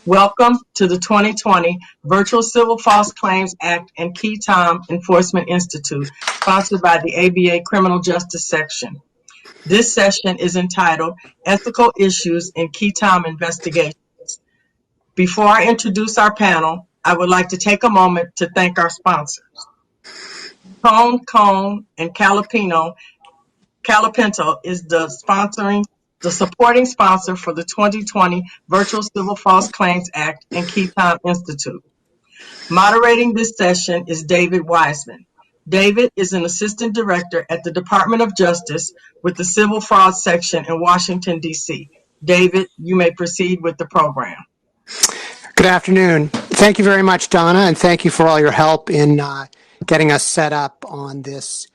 Welcome to the 2020 Virtual Civil False Claims Act and Qui Tam Enforcement Institute, sponsored by the ABA Criminal Justice Section. This session is entitled Ethical Issues in Qui Tam Investigations. Before I introduce our panel, I would like to take a moment to thank our sponsors. Cone and Calipinto is the supporting sponsor for the 2020 Virtual Civil False Claims Act and Qui Tam Institute. Moderating this session is David Wiseman. David is an assistant director at the Department of Justice with the Civil Fraud Section in Washington, D.C. David, you may proceed with the program. Good afternoon. Thank you very much, Donna, and thank you for all your help in getting us set up on this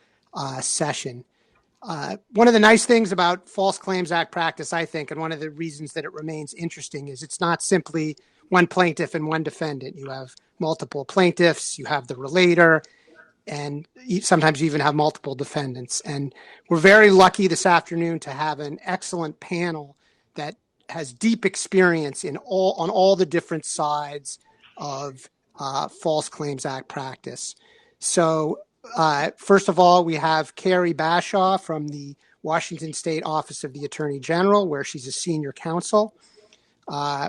session. One of the nice things about False Claims Act practice, I think, and one of the reasons that it remains interesting is it's not simply one plaintiff and one defendant. You have multiple plaintiffs, you have the relator, and sometimes you even have multiple defendants. And we're very lucky this afternoon to have an excellent panel that has deep experience on all the different sides of False Claims Act practice. So first of all, we have Carrie Bashaw from the Washington State Office of the Attorney General, where she's a senior counsel.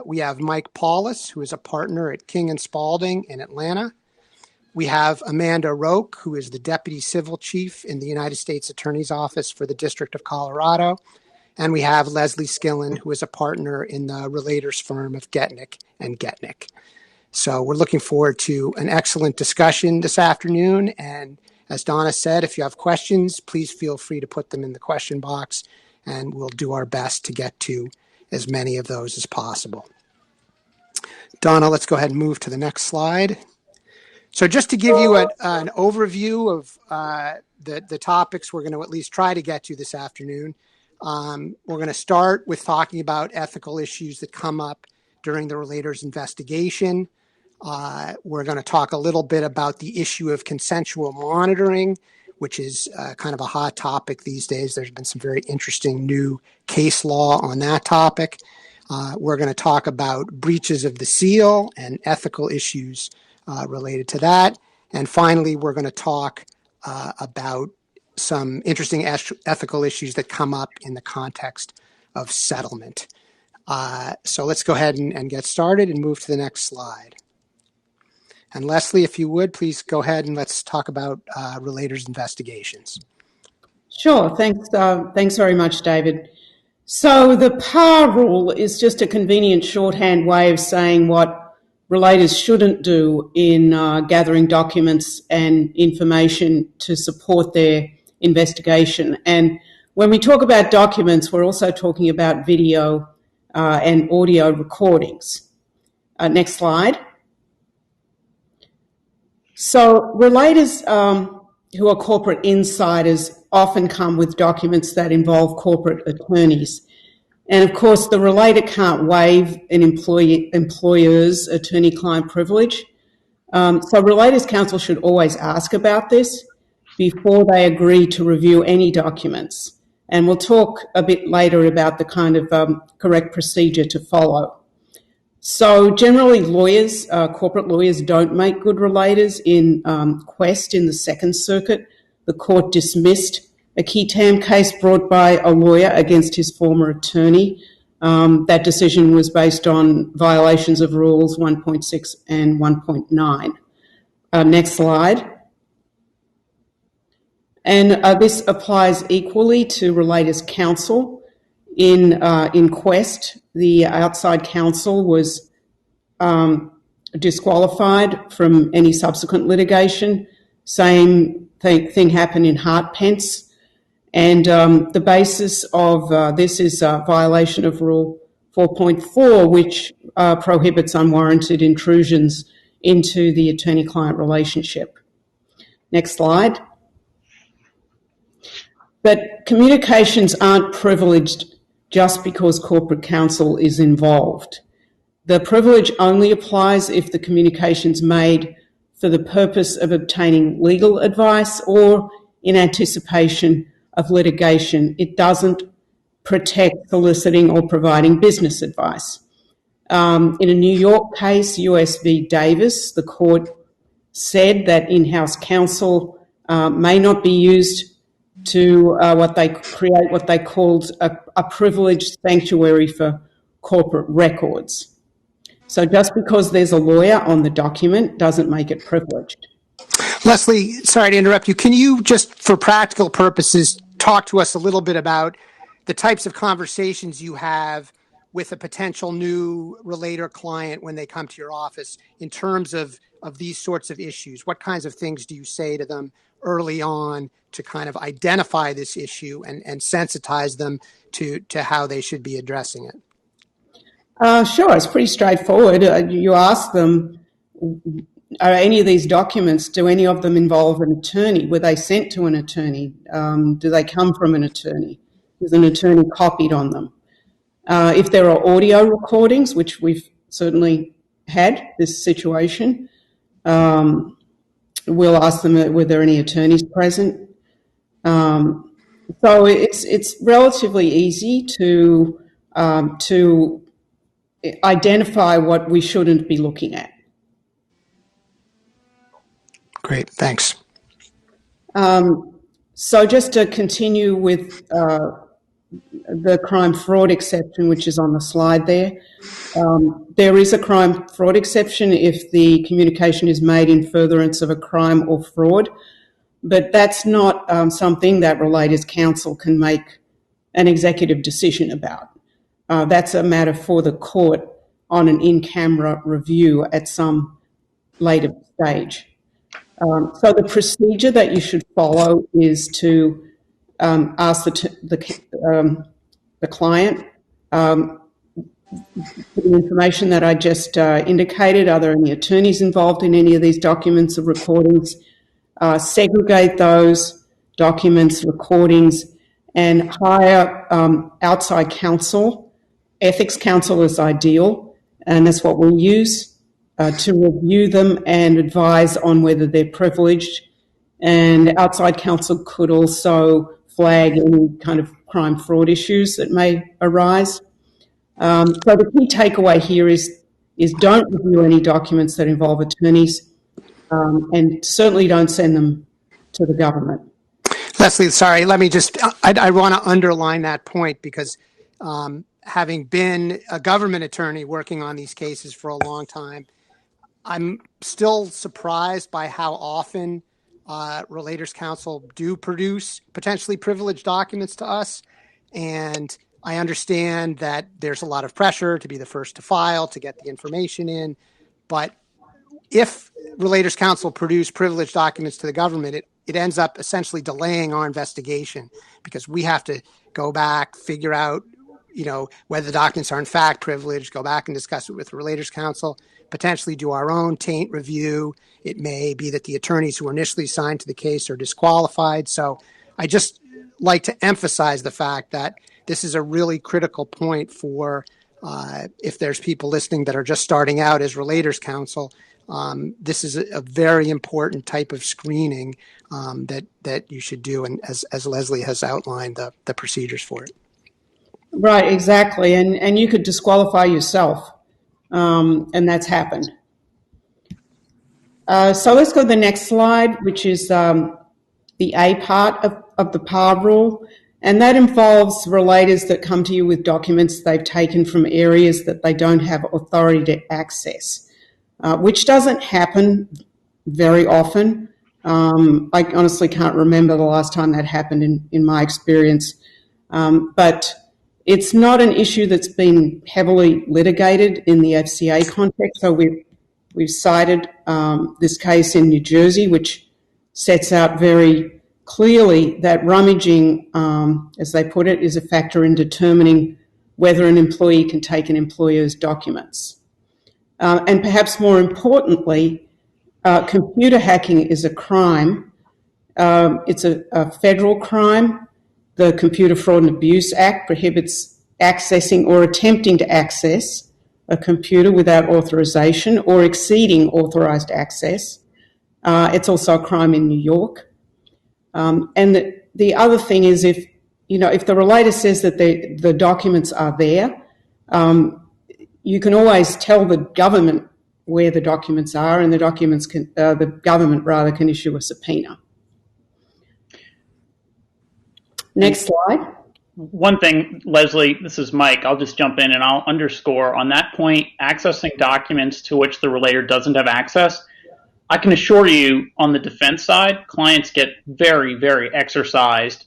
We have Mike Paulhus, who is a partner at King & Spalding in Atlanta. We have Amanda Rocque, who is the Deputy Civil Chief in the United States Attorney's Office for the District of Colorado. And we have Lesley Skillen, who is a partner in the Relator's firm of Getnick and Getnick. So we're looking forward to an excellent discussion this afternoon. And as Donna said, if you have questions, please feel free to put them in the question box, and we'll do our best to get to as many of those as possible. Donna, let's go ahead and move to the next slide. So just to give you an overview of the topics we're going to at least try to get to this afternoon, we're going to start with talking about ethical issues that come up during the relator's investigation. We're going to talk a little bit about the issue of consensual monitoring, which is kind of a hot topic these days. There's been some very interesting new case law on that topic. We're going to talk about breaches of the seal and ethical issues related to that. And finally, we're going to talk about some interesting ethical issues that come up in the context of settlement. So let's go ahead and get started and move to the next slide. And Lesley, if you would, please go ahead and let's talk about relators' investigations. Sure, thanks very much, David. So the PAR rule is just a convenient shorthand way of saying what relators shouldn't do in gathering documents and information to support their investigation. And when we talk about documents, we're also talking about video and audio recordings. Next slide. So relators who are corporate insiders often come with documents that involve corporate attorneys. And of course, the relator can't waive an employer's attorney-client privilege. So Relators Counsel should always ask about this before they agree to review any documents. And we'll talk a bit later about the kind of correct procedure to follow. So generally lawyers, corporate lawyers, don't make good relators. In Quest in the Second Circuit, the court dismissed a Qui Tam case brought by a lawyer against his former attorney. That decision was based on violations of rules 1.6 and 1.9. Next slide. And this applies equally to Relators Counsel. In Quest, the outside counsel was disqualified from any subsequent litigation. Same thing happened in Hartpence. And the basis of this is a violation of Rule 4.4, which prohibits unwarranted intrusions into the attorney-client relationship. Next slide. But communications aren't privileged just because corporate counsel is involved. The privilege only applies if the communication's made for the purpose of obtaining legal advice or in anticipation of litigation. It doesn't protect soliciting or providing business advice. In a New York case, US v. Davis, the court said that in-house counsel may not be used to what they called a privileged sanctuary for corporate records. So just because there's a lawyer on the document doesn't make it privileged. Lesley, sorry to interrupt you. Can you just, for practical purposes, talk to us a little bit about the types of conversations you have with a potential new relator client when they come to your office in terms of these sorts of issues? What kinds of things do you say to them early on to kind of identify this issue and sensitize them to how they should be addressing it? Sure, it's pretty straightforward. You ask them, are any of these documents, do any of them involve an attorney? Were they sent to an attorney? Do they come from an attorney? Is an attorney copied on them? If there are audio recordings, which we've certainly had this situation, we'll ask them, were there any attorneys present? So it's relatively easy to identify what we shouldn't be looking at. Great, thanks. So just to continue with the crime fraud exception, which is on the slide there, there is a crime fraud exception if the communication is made in furtherance of a crime or fraud, but that's not something that Relators Counsel can make an executive decision about. That's a matter for the court on an in-camera review at some later stage. So the procedure that you should follow is to ask the client the information that I just indicated. Are there any attorneys involved in any of these documents or recordings? Segregate those documents, recordings, and hire outside counsel. Ethics counsel is ideal, and that's what we'll use to review them and advise on whether they're privileged. And outside counsel could also flag any kind of crime fraud issues that may arise. So the key takeaway here is don't review any documents that involve attorneys, and certainly don't send them to the government. Lesley, sorry, let me just, I want to underline that point because having been a government attorney working on these cases for a long time, I'm still surprised by how often Relators Counsel do produce potentially privileged documents to us. And I understand that there's a lot of pressure to be the first to file, to get the information in. But if Relators Counsel produce privileged documents to the government, it ends up essentially delaying our investigation because we have to go back, figure out, whether the documents are in fact privileged, go back and discuss it with Relators Counsel, potentially do our own taint review. It may be that the attorneys who were initially assigned to the case are disqualified. So I just like to emphasize the fact that this is a really critical point for if there's people listening that are just starting out as Relators Counsel. This is a very important type of screening that you should do, and as Lesley has outlined, the procedures for it. Right, exactly, and you could disqualify yourself, and that's happened. So let's go to the next slide, which is the A part of the PAR rule, and that involves relators that come to you with documents they've taken from areas that they don't have authority to access, which doesn't happen very often. I honestly can't remember the last time that happened in my experience, but it's not an issue that's been heavily litigated in the FCA context. So we've cited this case in New Jersey, which sets out very clearly that rummaging, as they put it, is a factor in determining whether an employee can take an employer's documents. And perhaps more importantly, computer hacking is a crime. It's a federal crime. The Computer Fraud and Abuse Act prohibits accessing or attempting to access a computer without authorization or exceeding authorized access. It's also a crime in New York. And the other thing is if the relator says that the documents are there, you can always tell the government where the documents are, and the government rather can issue a subpoena. Next slide. One thing, Lesley, this is Mike, I'll just jump in and I'll underscore on that point, accessing documents to which the relator doesn't have access. I can assure you on the defense side, clients get very, very exercised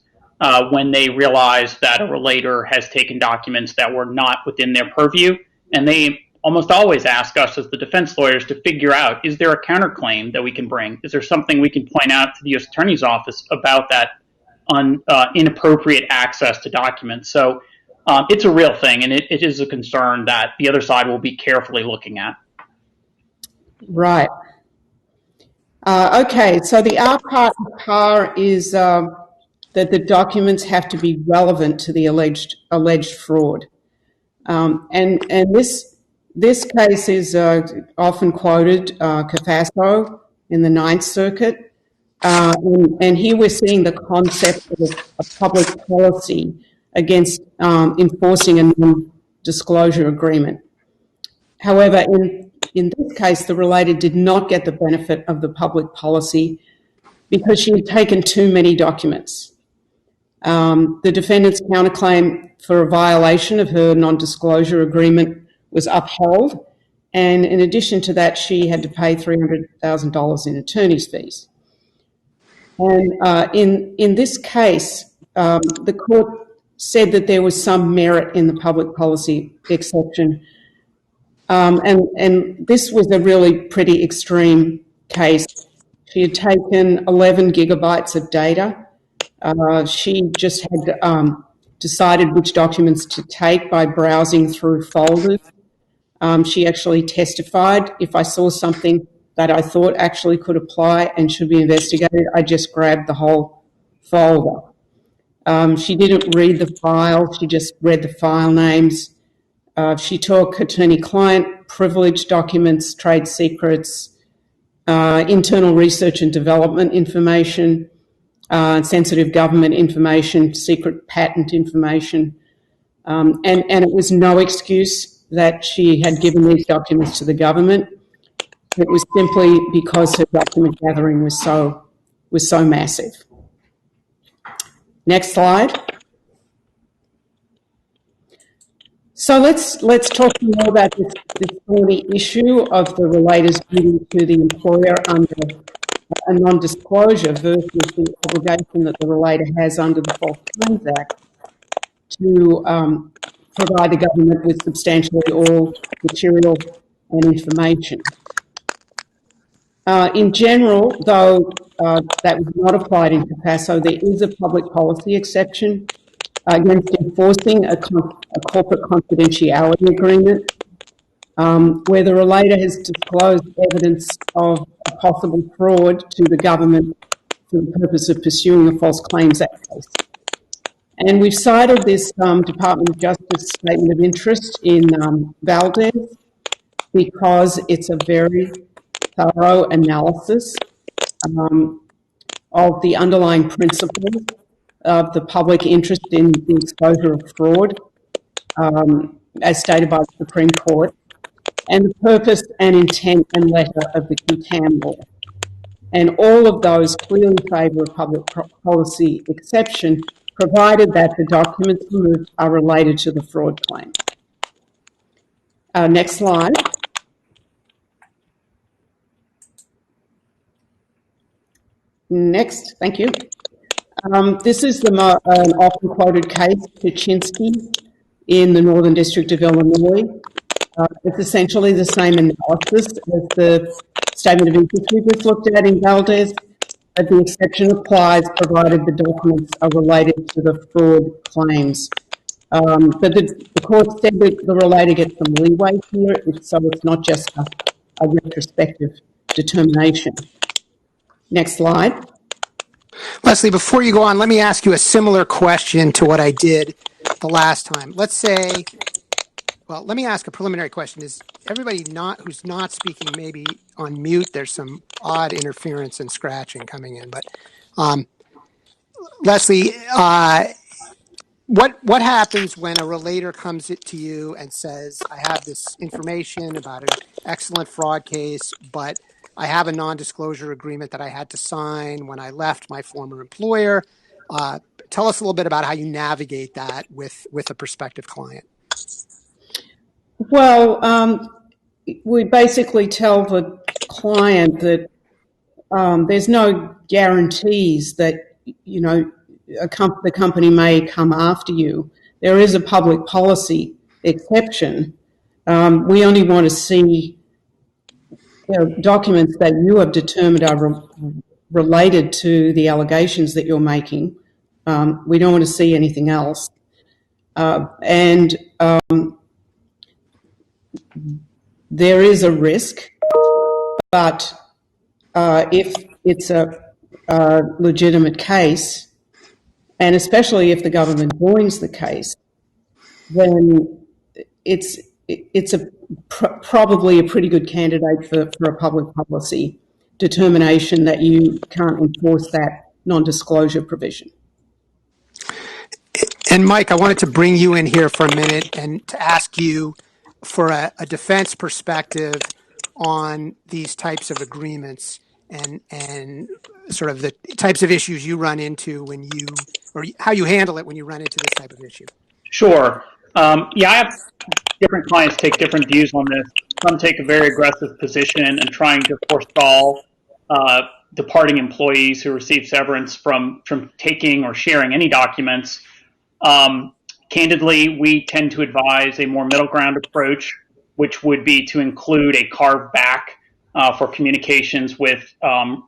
when they realize that a relator has taken documents that were not within their purview. And they almost always ask us as the defense lawyers to figure out, is there a counterclaim that we can bring? Is there something we can point out to the U.S. Attorney's Office about that on inappropriate access to documents? So it's a real thing, and it is a concern that the other side will be carefully looking at. Right. Okay, so the R part of PAR is that the documents have to be relevant to the alleged fraud. And this case is often quoted, Cafasso in the Ninth Circuit. And here we're seeing the concept of a public policy against enforcing a non-disclosure agreement. However, in this case, the relator did not get the benefit of the public policy because she had taken too many documents. The defendant's counterclaim for a violation of her non-disclosure agreement was upheld, and in addition to that, she had to pay $300,000 in attorney's fees. And in this case, the court said that there was some merit in the public policy exception. And this was a really pretty extreme case. She had taken 11 gigabytes of data. She just had decided which documents to take by browsing through folders. She actually testified, if I saw something that I thought actually could apply and should be investigated, I just grabbed the whole folder. She didn't read the file, she just read the file names. She took attorney-client privilege documents, trade secrets, internal research and development information, sensitive government information, secret patent information, and it was no excuse that she had given these documents to the government. It was simply because her document gathering was so massive. Next slide. So let's talk more about this thorny issue of the relator's duty to the employer under a non-disclosure versus the obligation that the relator has under the False Claims Act to provide the government with substantially all material and information. In general, though that was not applied in Cafasso, there is a public policy exception against enforcing a corporate confidentiality agreement where the relator has disclosed evidence of a possible fraud to the government for the purpose of pursuing a False Claims Act case. And we've cited this Department of Justice statement of interest in Valdez because it's a very thorough analysis of the underlying principles of the public interest in the exposure of fraud, as stated by the Supreme Court, and the purpose and intent and letter of the Qui Tam law. And all of those clearly favour a public policy exception, provided that the documents removed are related to the fraud claim. Next slide. Next, thank you. This is an often quoted case, Kuczynski, in the Northern District of Illinois. It's essentially the same analysis as the statement of interest we just looked at in Valdez, but the exception applies provided the documents are related to the fraud claims. But the court said that the relator gets some leeway here, so it's not just a retrospective determination. Next slide. Lesley, before you go on, let me ask you a similar question to what I did the last time. Let's say, well, let me ask a preliminary question. Is everybody who's not speaking maybe on mute? There's some odd interference and scratching coming in. But Lesley, what happens when a relator comes to you and says, I have this information about an excellent fraud case, but I have a non-disclosure agreement that I had to sign when I left my former employer. Tell us a little bit about how you navigate that with a prospective client. Well, we basically tell the client that there's no guarantees that, the company may come after you. There is a public policy exception. We only want to see documents that you have determined are related to the allegations that you're making. We don't want to see anything else. And there is a risk, but if it's a legitimate case, and especially if the government joins the case, then it's probably a pretty good candidate for a public policy determination that you can't enforce that non-disclosure provision. And Mike, I wanted to bring you in here for a minute and to ask you for a defense perspective on these types of agreements and sort of the types of issues you run into when you, or how you handle it when you run into this type of issue. Sure. I have different clients take different views on this. Some take a very aggressive position and trying to forestall departing employees who receive severance from taking or sharing any documents. Candidly, we tend to advise a more middle ground approach, which would be to include a carve back for communications with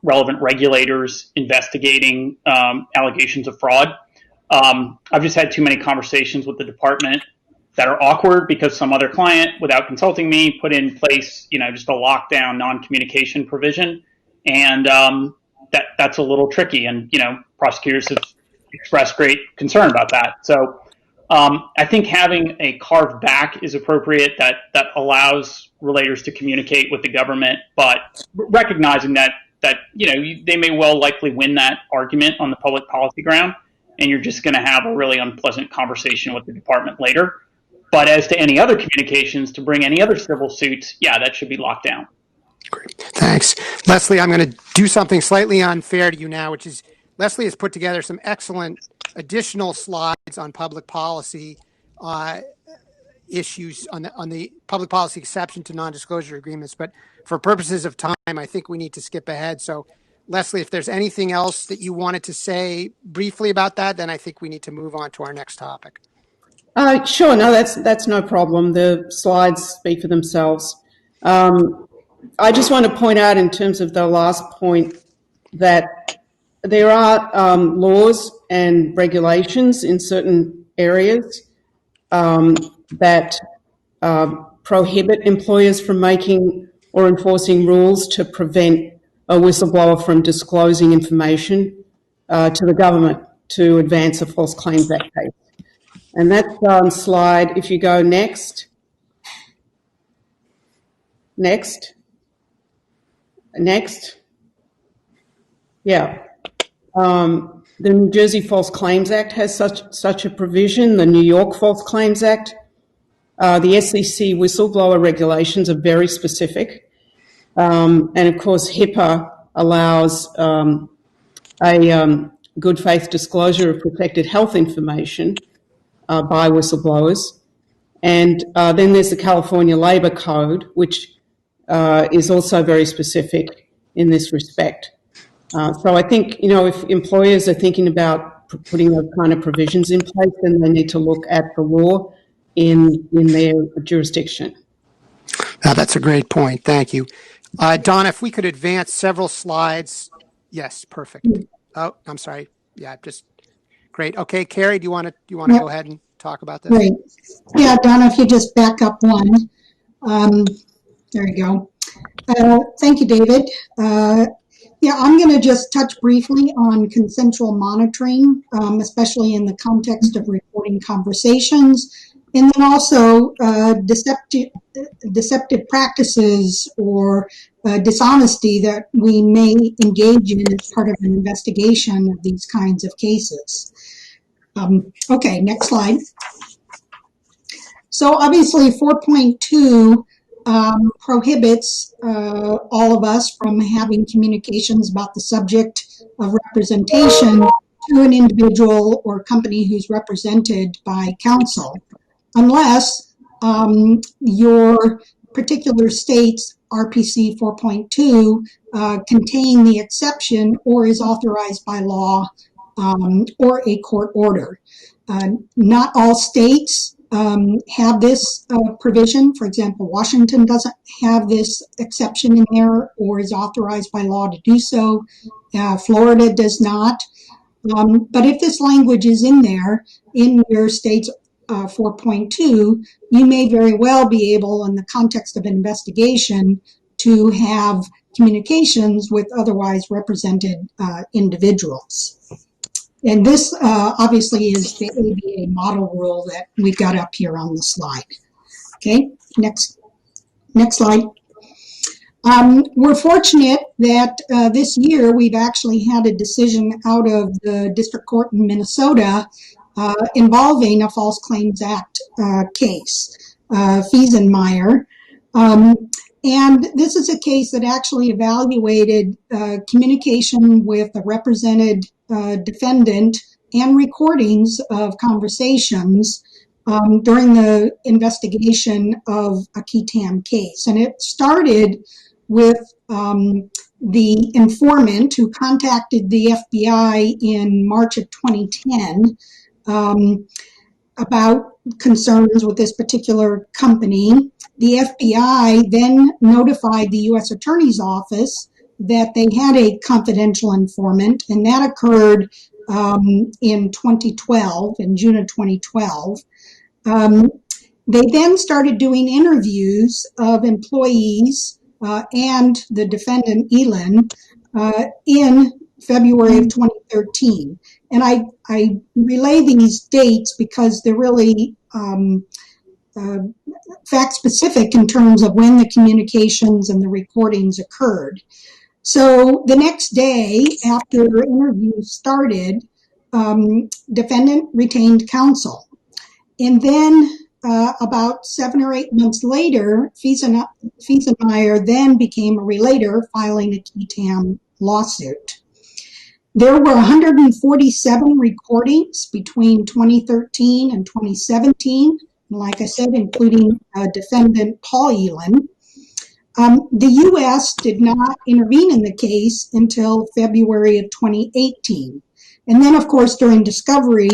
relevant regulators investigating allegations of fraud. I've just had too many conversations with the department that are awkward because some other client, without consulting me, put in place, just a lockdown non-communication provision, and that's a little tricky. And prosecutors have expressed great concern about that. So I think having a carve back is appropriate that allows relators to communicate with the government, but recognizing that they may well likely win that argument on the public policy ground, and you're just going to have a really unpleasant conversation with the department later. But as to any other communications to bring any other civil suits, that should be locked down. Great. Thanks. Lesley, I'm going to do something slightly unfair to you now, which is Lesley has put together some excellent additional slides on public policy issues on the public policy exception to non-disclosure agreements. But for purposes of time, I think we need to skip ahead. So Lesley, if there's anything else that you wanted to say briefly about that, then I think we need to move on to our next topic. Sure. No, that's no problem. The slides speak for themselves. I just want to point out in terms of the last point that there are laws and regulations in certain areas that prohibit employers from making or enforcing rules to prevent a whistleblower from disclosing information to the government to advance a False Claims Act case. And that's on slide, if you go next. Yeah. The New Jersey False Claims Act has such a provision. The New York False Claims Act, the SEC whistleblower regulations are very specific. And of course, HIPAA allows a good faith disclosure of protected health information by whistleblowers. And then there's the California Labor Code, which is also very specific in this respect. So I think, if employers are thinking about putting those kind of provisions in place, then they need to look at the law in their jurisdiction. That's a great point. Thank you. Donna, if we could advance several slides. Yes, perfect. Oh, I'm sorry. Yeah, just great. Okay, Carrie, do you want to go ahead and talk about this? Great. Yeah, Donna, if you just back up one. There you go. Thank you, David. I'm going to just touch briefly on consensual monitoring, especially in the context of reporting conversations, and then also deceptive practices or dishonesty that we may engage in as part of an investigation of these kinds of cases. Okay, next slide. So obviously 4.2 prohibits all of us from having communications about the subject of representation to an individual or company who's represented by counsel, unless your particular state's RPC 4.2 contain the exception or is authorized by law or a court order. Not all states have this provision. For example, Washington doesn't have this exception in there or is authorized by law to do so. Florida does not. But if this language is in there in your state's 4.2, you may very well be able, in the context of an investigation, to have communications with otherwise represented individuals. And this obviously is the ABA model rule that we've got up here on the slide. Okay, next slide. We're fortunate that this year we've actually had a decision out of the district court in Minnesota involving a False Claims Act case, Fiesenmeyer. And this is a case that actually evaluated communication with a represented defendant and recordings of conversations during the investigation of a Qui Tam case. And it started with the informant who contacted the FBI in March of 2010 about concerns with this particular company. The FBI then notified the U.S. Attorney's Office that they had a confidential informant, and that occurred in 2012, in June of 2012. They then started doing interviews of employees and the defendant, Elin, in February of 2013. And I relay these dates because they're really fact-specific in terms of when the communications and the recordings occurred. So the next day, after interviews started, defendant retained counsel. And then about 7 or 8 months later, Fiesenmeyer then became a relator, filing a Qui Tam lawsuit. There were 147 recordings between 2013 and 2017, like I said, including defendant Paul Elin. The U.S. did not intervene in the case until February of 2018. And then, of course, during discovery,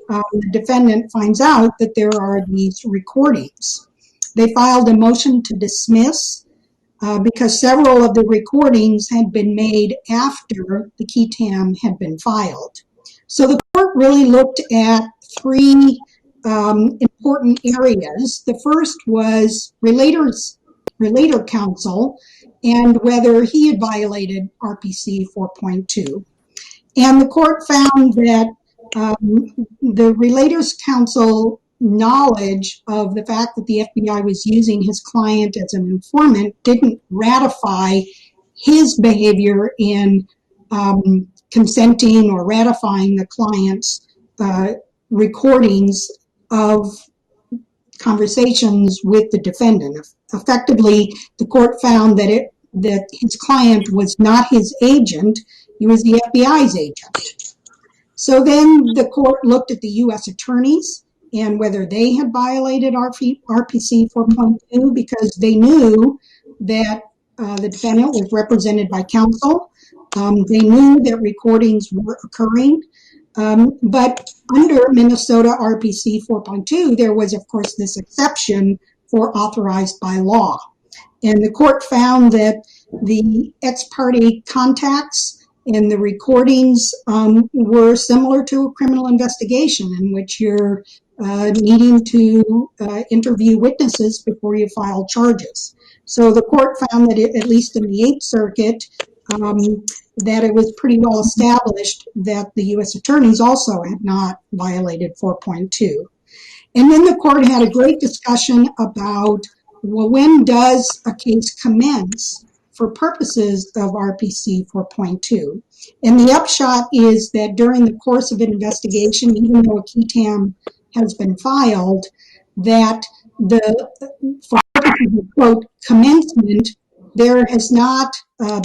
the defendant finds out that there are these recordings. They filed a motion to dismiss because several of the recordings had been made after the Qui Tam had been filed. So the court really looked at three important areas. The first was relator counsel and whether he had violated RPC 4.2. And the court found that the relator's counsel knowledge of the fact that the FBI was using his client as an informant didn't ratify his behavior in consenting or ratifying the client's recordings of conversations with the defendant. Effectively, the court found that his client was not his agent, he was the FBI's agent. So then the court looked at the U.S. attorneys and whether they had violated RPC 4.2 because they knew that the defendant was represented by counsel. They knew that recordings were occurring. But under Minnesota RPC 4.2, there was, of course, this exception for authorized by law. And the court found that the ex parte contacts and the recordings were similar to a criminal investigation in which you're needing to interview witnesses before you file charges. So the court found that at least in the Eighth Circuit, that it was pretty well established that the U.S. attorneys also had not violated 4.2. And then the court had a great discussion about, well, when does a case commence for purposes of RPC 4.2. And the upshot is that during the course of an investigation, even though a Qui Tam has been filed, that for purposes of, quote, commencement, there has not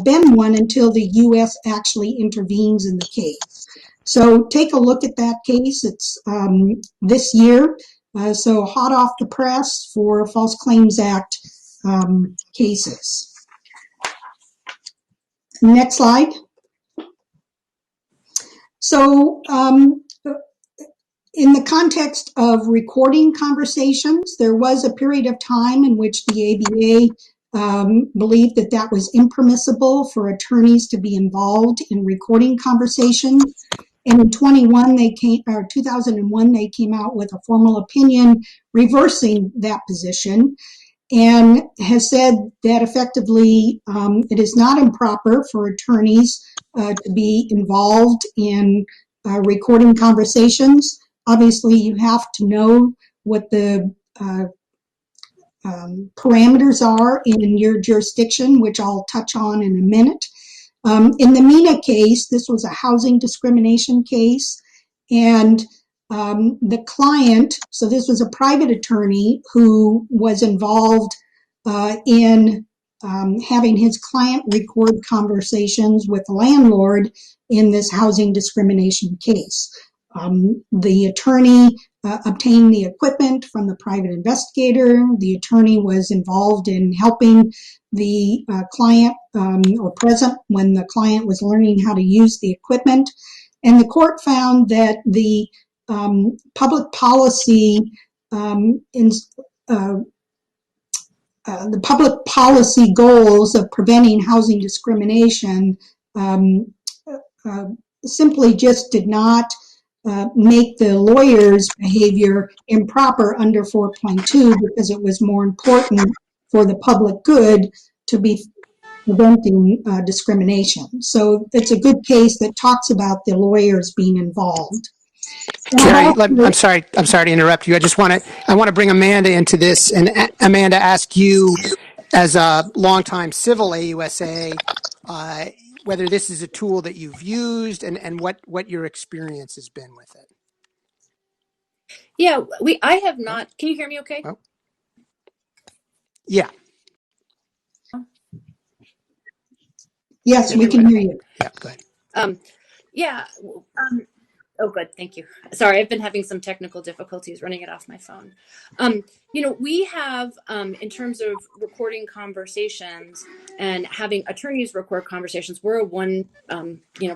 been one until the U.S. actually intervenes in the case. So take a look at that case. It's this year, so hot off the press for False Claims Act cases. Next slide. So in the context of recording conversations, there was a period of time in which the ABA believed that that was impermissible for attorneys to be involved in recording conversations. And in 2001, they came out with a formal opinion reversing that position, and has said that effectively it is not improper for attorneys to be involved in recording conversations. Obviously, you have to know what the parameters are in your jurisdiction, which I'll touch on in a minute. In the MENA case, this was a housing discrimination case, and the client, so this was a private attorney who was involved in having his client record conversations with the landlord in this housing discrimination case. The attorney obtained the equipment from the private investigator. The attorney was involved in helping the client or present when the client was learning how to use the equipment. And the court found that the public policy the public policy goals of preventing housing discrimination simply just did not make the lawyer's behavior improper under 4.2 because it was more important for the public good to be preventing discrimination. So it's a good case that talks about the lawyers being involved. Carrie, I'm sorry to interrupt you. I want to bring Amanda into this, and Amanda, ask you as a longtime civil AUSA whether this is a tool that you've used and what your experience has been with it. Yeah, I have not. Can you hear me okay? Oh. Yeah. Yes, we can hear you. Yeah, go ahead. Yeah. Oh, good. Thank you. Sorry, I've been having some technical difficulties running it off my phone. We have, in terms of recording conversations and having attorneys record conversations, we're a one,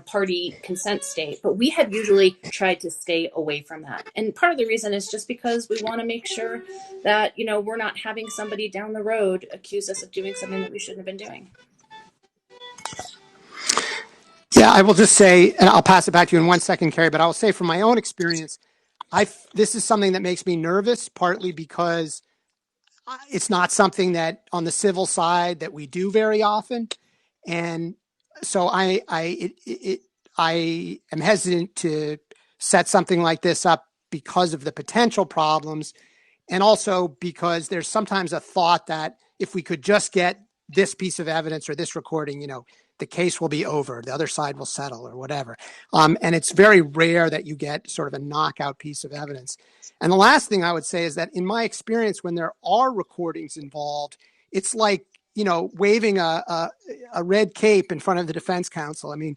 party consent state, but we have usually tried to stay away from that. And part of the reason is just because we want to make sure that, we're not having somebody down the road accuse us of doing something that we shouldn't have been doing. Yeah, I will just say, and I'll pass it back to you in 1 second, Carrie, but I will say from my own experience, this is something that makes me nervous, partly because it's not something that on the civil side that we do very often. And so I am hesitant to set something like this up because of the potential problems. And also because there's sometimes a thought that if we could just get this piece of evidence or this recording, the case will be over, the other side will settle or whatever. And it's very rare that you get sort of a knockout piece of evidence. And the last thing I would say is that in my experience, when there are recordings involved, it's like, waving a red cape in front of the defense counsel. I mean,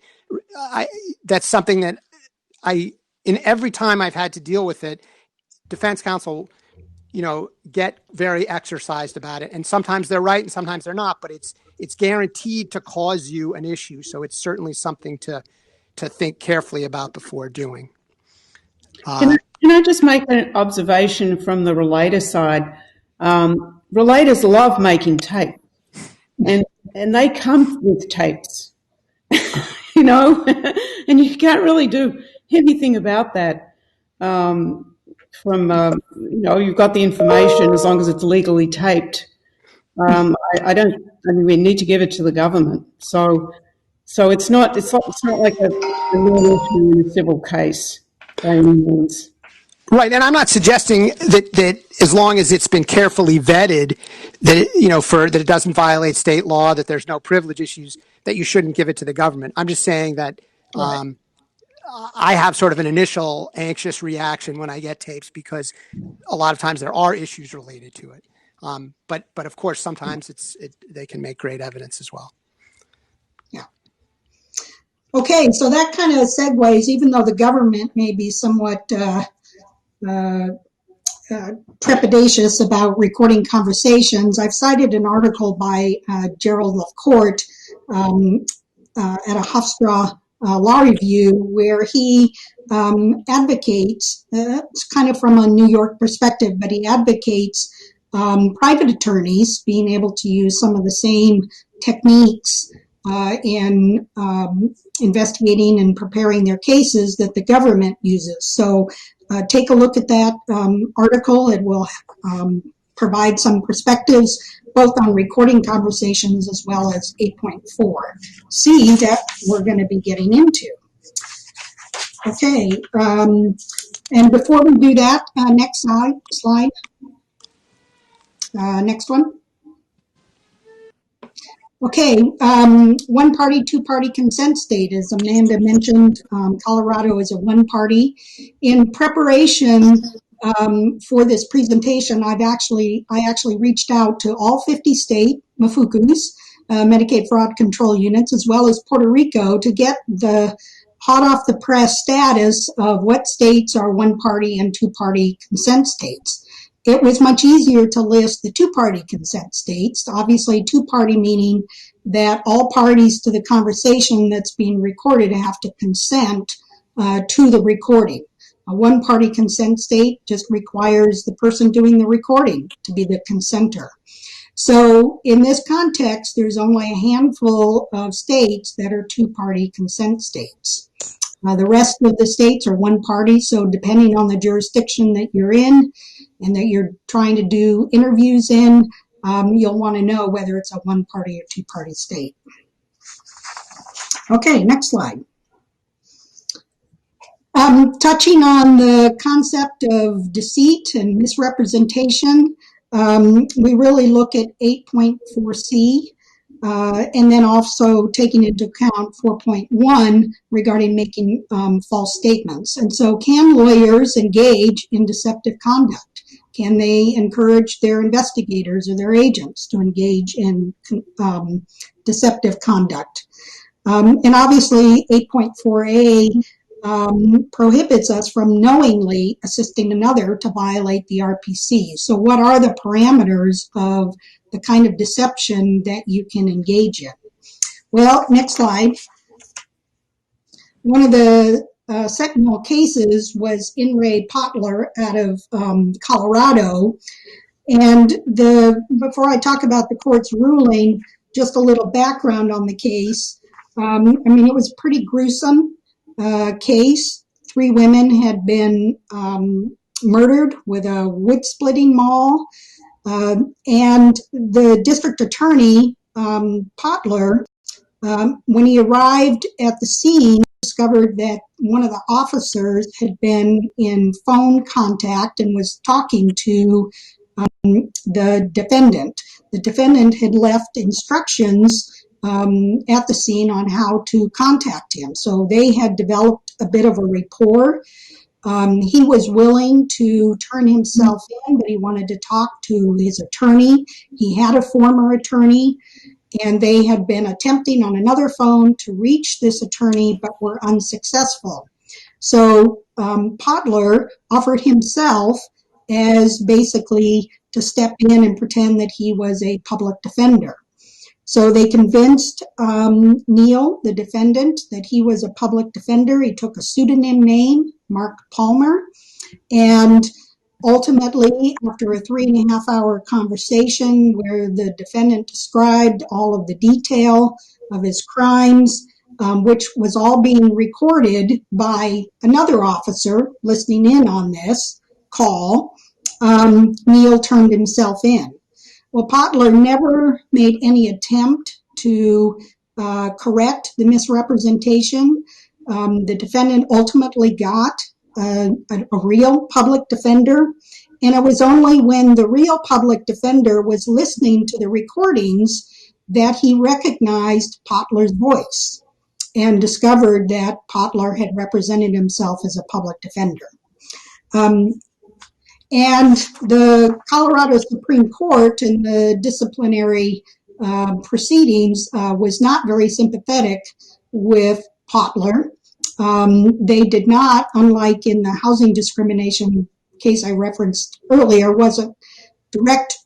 that's something that in every time I've had to deal with it, defense counsel, get very exercised about it. And sometimes they're right and sometimes they're not, but it's guaranteed to cause you an issue. So it's certainly something to think carefully about before doing. Can I just make an observation from the relator side? Relators love making tape, and they come with tapes, and you can't really do anything about that. You've got the information as long as it's legally taped. We need to give it to the government. So it's not like a real issue in a civil case by any means. Right, and I'm not suggesting that as long as it's been carefully vetted, that that it doesn't violate state law, that there's no privilege issues, that you shouldn't give it to the government. I'm just saying that Right. I have sort of an initial anxious reaction when I get tapes because a lot of times there are issues related to it. But of course, sometimes they can make great evidence as well. Yeah. Okay, so that kind of segues, even though the government may be somewhat trepidatious about recording conversations, I've cited an article by Gerald LaCourte at a Hofstra law review where he advocates, it's kind of from a New York perspective, but he advocates private attorneys being able to use some of the same techniques in investigating and preparing their cases that the government uses. So take a look at that article. It will provide some perspectives both on recording conversations as well as 8.4C that we're going to be getting into. Okay, and before we do that, next slide. Next one. Okay, one party, two party consent state, as Amanda mentioned, Colorado is a one party. In preparation for this presentation, I actually reached out to all 50 state MFUCUs, Medicaid fraud control units, as well as Puerto Rico to get the hot off the press status of what states are one party and two party consent states. It was much easier to list the two-party consent states. Obviously, two-party meaning that all parties to the conversation that's being recorded have to consent to the recording. A one-party consent state just requires the person doing the recording to be the consenter. So in this context, there's only a handful of states that are two-party consent states. The rest of the states are one party, so depending on the jurisdiction that you're in and that you're trying to do interviews in, you'll want to know whether it's a one party or two party state. Okay, next slide. Touching on the concept of deceit and misrepresentation, we really look at 8.4C. And then also taking into account 4.1 regarding making false statements. And so can lawyers engage in deceptive conduct? Can they encourage their investigators or their agents to engage in deceptive conduct? And obviously 8.4A prohibits us from knowingly assisting another to violate the RPC. So what are the parameters of the kind of deception that you can engage in? Well, next slide. One of the seminal cases was In re Potler out of Colorado. And before I talk about the court's ruling, just a little background on the case. I mean, it was a pretty gruesome case. 3 women had been murdered with a wood-splitting maul. And the district attorney, Potler, when he arrived at the scene, discovered that one of the officers had been in phone contact and was talking to the defendant. The defendant had left instructions at the scene on how to contact him. So they had developed a bit of a rapport. He was willing to turn himself in, but he wanted to talk to his attorney. He had a former attorney, and they had been attempting on another phone to reach this attorney, but were unsuccessful. So Potler offered himself as basically to step in and pretend that he was a public defender. So they convinced Neil, the defendant, that he was a public defender. He took a pseudonym name, Mark Palmer, and ultimately, after a 3.5-hour conversation where the defendant described all of the detail of his crimes, which was all being recorded by another officer listening in on this call, Neil turned himself in. Well, Potler never made any attempt to correct the misrepresentation. The defendant ultimately got a real public defender. And it was only when the real public defender was listening to the recordings that he recognized Potler's voice and discovered that Potler had represented himself as a public defender. And the Colorado Supreme Court in the disciplinary proceedings was not very sympathetic with Potler. They did not, unlike in the housing discrimination case I referenced earlier, wasn't direct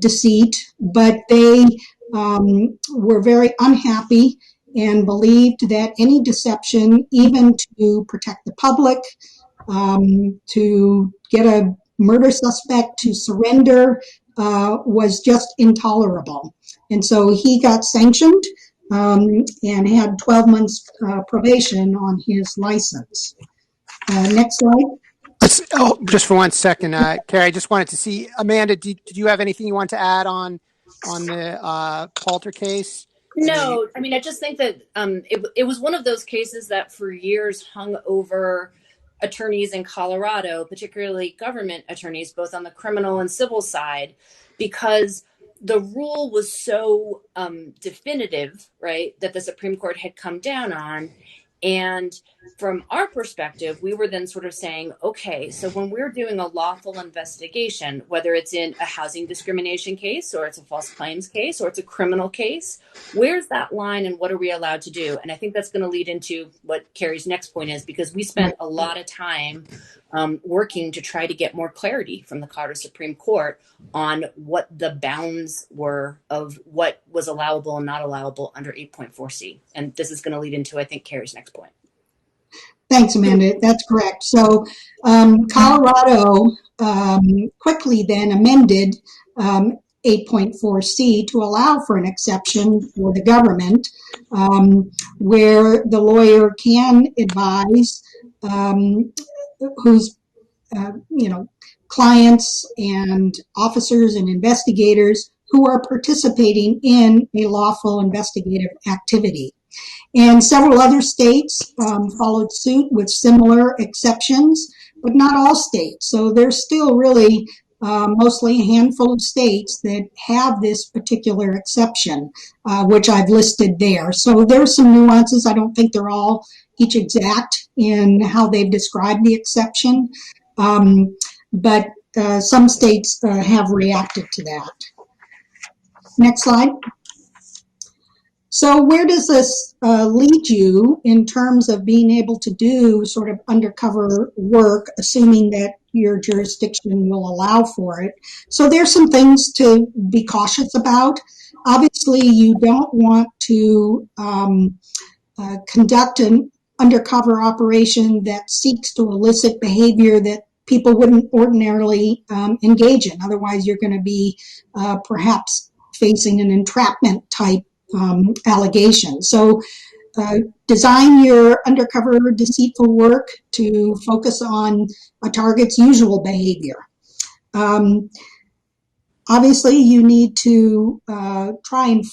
deceit, but they were very unhappy and believed that any deception, even to protect the public, to get a murder suspect to surrender, was just intolerable. And so he got sanctioned and had 12 months probation on his license. Next slide. Just for 1 second, Carrie, I just wanted to see, Amanda, did you have anything you want to add on the Palter case? No, I mean, I just think that it was one of those cases that for years hung over attorneys in Colorado, particularly government attorneys, both on the criminal and civil side, because the rule was so definitive, right, that the Supreme Court had come down on. And from our perspective, we were then sort of saying, okay, so when we're doing a lawful investigation, whether it's in a housing discrimination case or it's a false claims case or it's a criminal case, where's that line and what are we allowed to do? And I think that's going to lead into what Carrie's next point is, because we spent a lot of time working to try to get more clarity from the Colorado Supreme Court on what the bounds were of what was allowable and not allowable under 8.4C. And this is going to lead into, I think, Carrie's next point. Thanks, Amanda. That's correct. So Colorado quickly then amended 8.4C to allow for an exception for the government where the lawyer can advise whose clients and officers and investigators who are participating in a lawful investigative activity. And several other states followed suit with similar exceptions, but not all states. So there's still really mostly a handful of states that have this particular exception, which I've listed there. So there's some nuances. I don't think they're all each exact in how they've described the exception, but some states have reacted to that. Next slide. So where does this lead you in terms of being able to do sort of undercover work, assuming that your jurisdiction will allow for it? So there's some things to be cautious about. Obviously, you don't want to conduct an undercover operation that seeks to elicit behavior that people wouldn't ordinarily engage in. Otherwise, you're going to be perhaps facing an entrapment type allegation. So design your undercover deceitful work to focus on a target's usual behavior. Obviously, you need to try and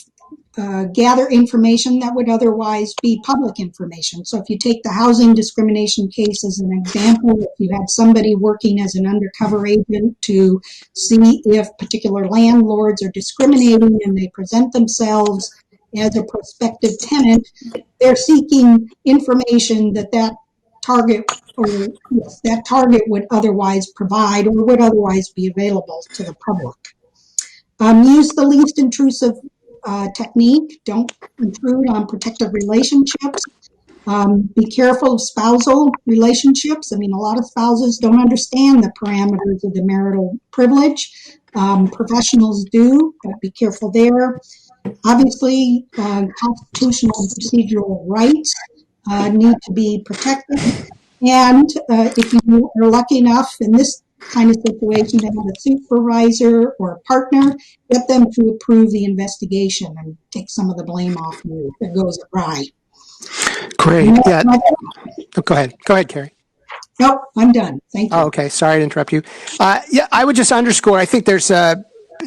gather information that would otherwise be public information. So if you take the housing discrimination case as an example, if you had somebody working as an undercover agent to see if particular landlords are discriminating and they present themselves as a prospective tenant, they're seeking information that target or that target would otherwise provide or would otherwise be available to the public. Use the least intrusive technique. Don't intrude on protected relationships. Be careful of spousal relationships. I mean, a lot of spouses don't understand the parameters of the marital privilege. Professionals do, but be careful there. Obviously, constitutional and procedural rights need to be protected. And if you are lucky enough in this kind of situation to have a supervisor or a partner, get them to approve the investigation and take some of the blame off you if it goes awry. Great. Yeah. Oh, go ahead. Go ahead, Carrie. Nope, I'm done. Thank you. Oh, okay. Sorry to interrupt you. Yeah, I would just underscore, I think there's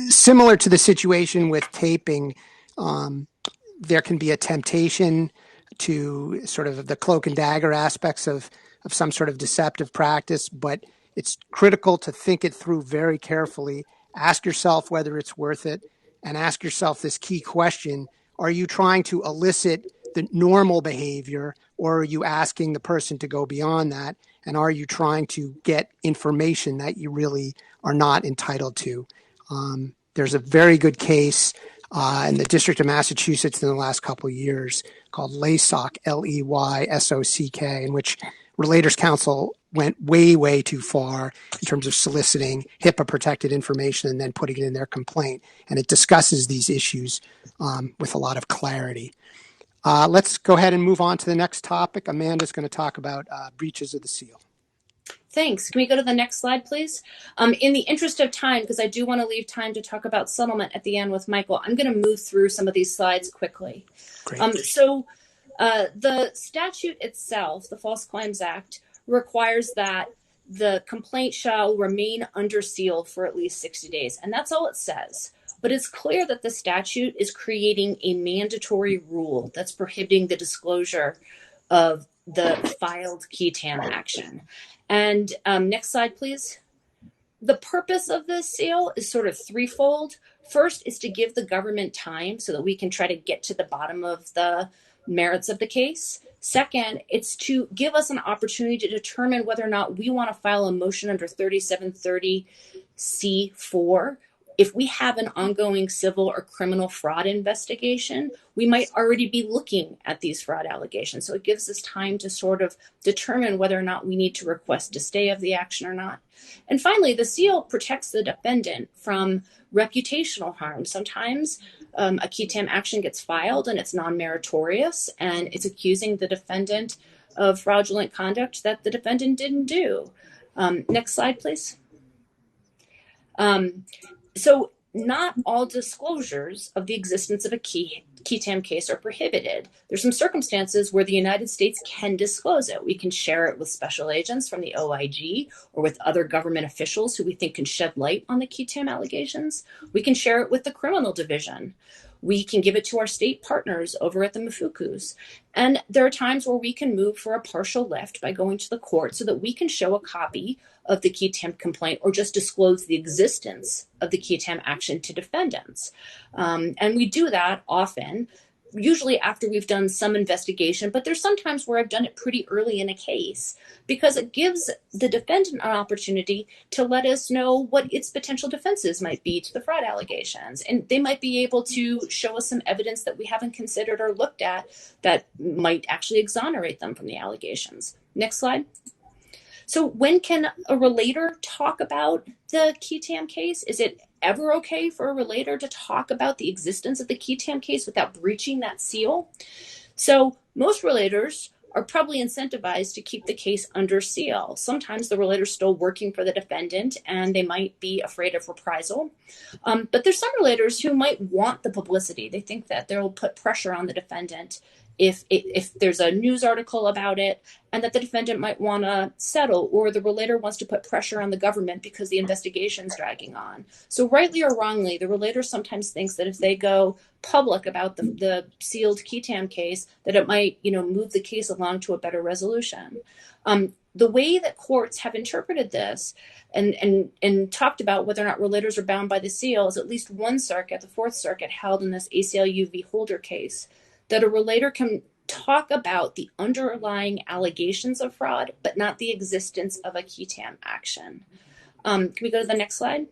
similar to the situation with taping, there can be a temptation to sort of the cloak and dagger aspects of of some sort of deceptive practice, but it's critical to think it through very carefully. Ask yourself whether it's worth it, and ask yourself this key question: are you trying to elicit the normal behavior, or are you asking the person to go beyond that? And are you trying to get information that you really are not entitled to? There's a very good case in the District of Massachusetts in the last couple of years called LESOC, Leysock, in which Relators Counsel went way, way too far in terms of soliciting HIPAA-protected information and then putting it in their complaint. And it discusses these issues with a lot of clarity. Let's go ahead and move on to the next topic. Amanda's going to talk about breaches of the seal. Thanks. Can we go to the next slide, please? In the interest of time, because I do want to leave time to talk about settlement at the end with Michael, I'm going to move through some of these slides quickly. Great. The statute itself, the False Claims Act, requires that the complaint shall remain under seal for at least 60 days. And that's all it says. But it's clear that the statute is creating a mandatory rule that's prohibiting the disclosure of the filed Qui Tam action. And next slide, please. The purpose of this seal is sort of threefold. First is to give the government time so that we can try to get to the bottom of the merits of the case. Second, it's to give us an opportunity to determine whether or not we want to file a motion under 3730C4. If we have an ongoing civil or criminal fraud investigation, we might already be looking at these fraud allegations. So it gives us time to sort of determine whether or not we need to request a stay of the action or not. And finally, the seal protects the defendant from reputational harm. Sometimes a Qui Tam action gets filed and it's non-meritorious and it's accusing the defendant of fraudulent conduct that the defendant didn't do. Next slide, please. So not all disclosures of the existence of a Qui Tam case are prohibited. There's some circumstances where the United States can disclose it. We can share it with special agents from the OIG or with other government officials who we think can shed light on the Qui Tam allegations. We can share it with the criminal division. We can give it to our state partners over at the Mafukus. And there are times where we can move for a partial lift by going to the court so that we can show a copy of the Qui Tam complaint or just disclose the existence of the Qui Tam action to defendants. And we do that often, usually after we've done some investigation, but there's sometimes where I've done it pretty early in a case because it gives the defendant an opportunity to let us know what its potential defenses might be to the fraud allegations. And they might be able to show us some evidence that we haven't considered or looked at that might actually exonerate them from the allegations. Next slide. So when can a relator talk about the Qui Tam case? Is it ever okay for a relator to talk about the existence of the Qui Tam case without breaching that seal? So most relators are probably incentivized to keep the case under seal. Sometimes the relator's still working for the defendant and they might be afraid of reprisal. But there's some relators who might want the publicity. They think that they'll put pressure on the defendant if there's a news article about it and that the defendant might want to settle, or the relator wants to put pressure on the government because the investigation's dragging on. So rightly or wrongly, the relator sometimes thinks that if they go public about the sealed Qui Tam case, that it might, move the case along to a better resolution. The way that courts have interpreted this and talked about whether or not relators are bound by the seal is at least one circuit, the Fourth Circuit, held in this ACLU v. Holder case, that a relator can talk about the underlying allegations of fraud, but not the existence of a Qui Tam action. Can we go to the next slide?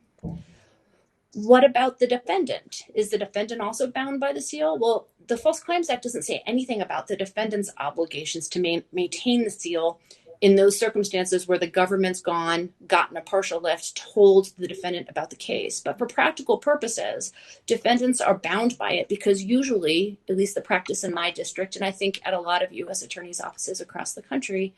What about the defendant? Is the defendant also bound by the seal? Well, the False Claims Act doesn't say anything about the defendant's obligations to maintain the seal in those circumstances where the government's gotten a partial lift, told the defendant about the case. But for practical purposes, defendants are bound by it because usually, at least the practice in my district, and I think at a lot of U.S. attorneys' offices across the country,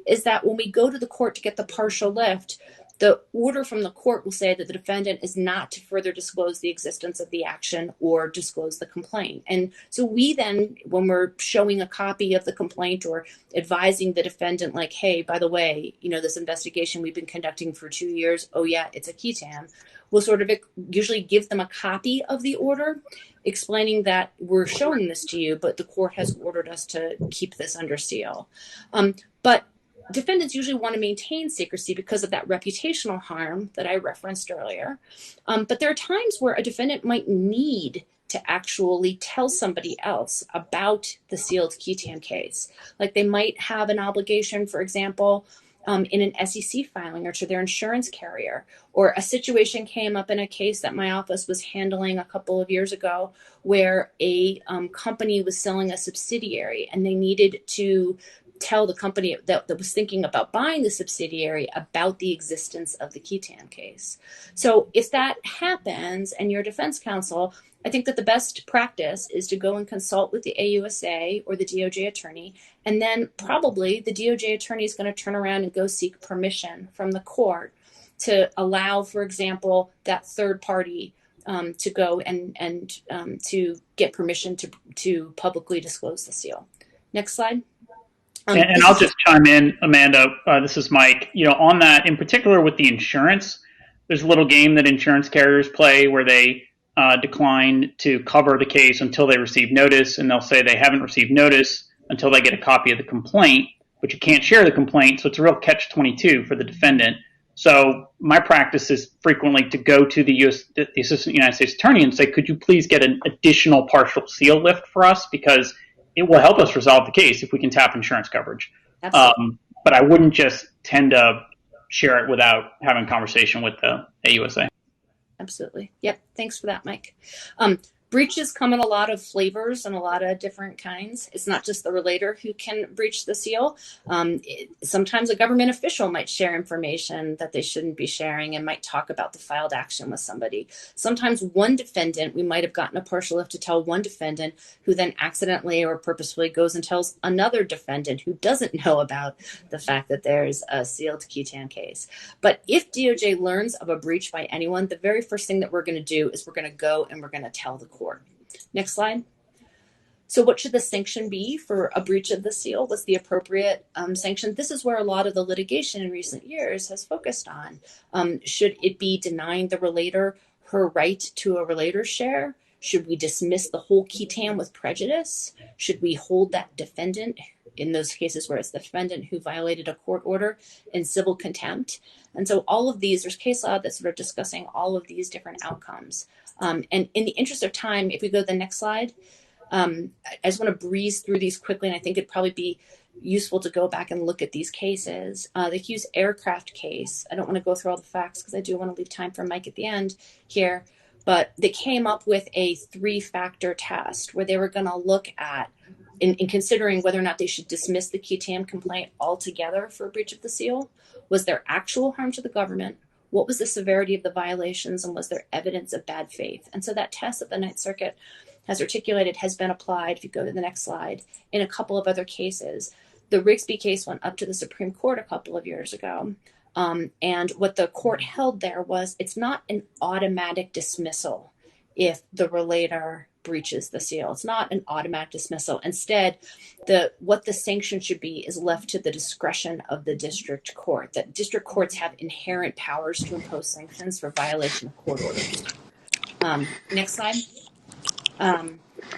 is that when we go to the court to get the partial lift, the order from the court will say that the defendant is not to further disclose the existence of the action or disclose the complaint. And so we then, when we're showing a copy of the complaint or advising the defendant, like, hey, by the way, this investigation we've been conducting for 2 years, oh yeah, it's a Qui Tam, we'll sort of usually give them a copy of the order explaining that we're showing this to you, but the court has ordered us to keep this under seal. But defendants usually want to maintain secrecy because of that reputational harm that I referenced earlier. But there are times where a defendant might need to actually tell somebody else about the sealed Qui Tam case. Like they might have an obligation, for example, in an SEC filing or to their insurance carrier, or a situation came up in a case that my office was handling a couple of years ago where a company was selling a subsidiary and they needed to tell the company that was thinking about buying the subsidiary about the existence of the Qui Tam case. So if that happens and you're defense counsel, I think that the best practice is to go and consult with the AUSA or the DOJ attorney, and then probably the DOJ attorney is going to turn around and go seek permission from the court to allow, for example, that third party to go and to get permission to publicly disclose the seal. Next slide. And I'll just chime in, Amanda. This is Mike. On that, in particular with the insurance, there's a little game that insurance carriers play where they decline to cover the case until they receive notice, and they'll say they haven't received notice until they get a copy of the complaint, but you can't share the complaint, so it's a real catch-22 for the defendant. So my practice is frequently to go to the Assistant United States Attorney and say, could you please get an additional partial seal lift for us, because it will help us resolve the case if we can tap insurance coverage. But I wouldn't just tend to share it without having a conversation with the AUSA. Absolutely. Yep. Thanks for that, Mike. Breaches come in a lot of flavors and a lot of different kinds. It's not just the relator who can breach the seal. Sometimes a government official might share information that they shouldn't be sharing and might talk about the filed action with somebody. Sometimes one defendant, we might have gotten a partial lift to tell one defendant who then accidentally or purposefully goes and tells another defendant who doesn't know about the fact that there's a sealed Qui Tam case. But if DOJ learns of a breach by anyone, the very first thing that we're going to do is we're going to go and we're going to tell the court. Next slide. So what should the sanction be for a breach of the seal? What's the appropriate sanction? This is where a lot of the litigation in recent years has focused on. Should it be denying the relator her right to a relator share? Should we dismiss the whole Qui Tam with prejudice? Should we hold that defendant, in those cases where it's the defendant who violated a court order, in civil contempt? And so all of these, there's case law that's sort of discussing all of these different outcomes. And in the interest of time, if we go to the next slide, I just want to breeze through these quickly, and I think it'd probably be useful to go back and look at these cases. The Hughes aircraft case, I don't want to go through all the facts because I do want to leave time for Mike at the end here, but they came up with a 3-factor test where they were going to look at, in considering whether or not they should dismiss the Qui Tam complaint altogether for a breach of the seal. Was there actual harm to the government? What was the severity of the violations, and was there evidence of bad faith? And so that test that the Ninth Circuit has articulated has been applied, if you go to the next slide, in a couple of other cases. The Rigsby case went up to the Supreme Court a couple of years ago. And what the court held there was it's not an automatic dismissal if the relator breaches the seal. It's not an automatic dismissal. Instead, what the sanction should be is left to the discretion of the district court. That district courts have inherent powers to impose sanctions for violation of court orders. Next slide.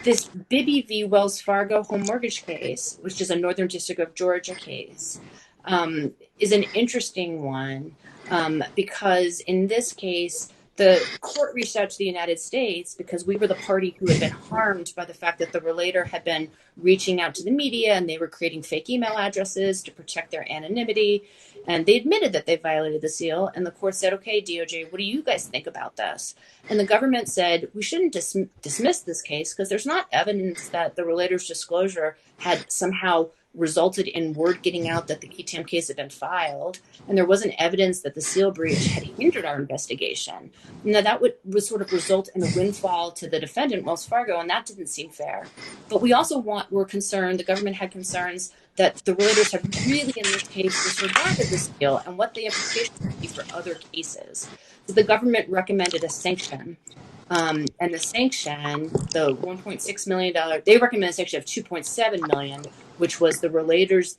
This Bibby v. Wells Fargo home mortgage case, which is a Northern District of Georgia case, is an interesting one because in this case, the court reached out to the United States because we were the party who had been harmed by the fact that the relator had been reaching out to the media and they were creating fake email addresses to protect their anonymity. And they admitted that they violated the seal. And the court said, okay, DOJ, what do you guys think about this? And the government said, we shouldn't dismiss this case because there's not evidence that the relator's disclosure had somehow resulted in word getting out that the Qui Tam case had been filed, and there wasn't evidence that the seal breach had hindered our investigation. Now, that would sort of result in a windfall to the defendant, Wells Fargo, and that didn't seem fair. But we also were concerned, the government had concerns that the relators have really, in this case, disregarded the seal and what the implications would be for other cases. So the government recommended a sanction. And the sanction, the $1.6 million, they recommended a sanction of $2.7 million, which was the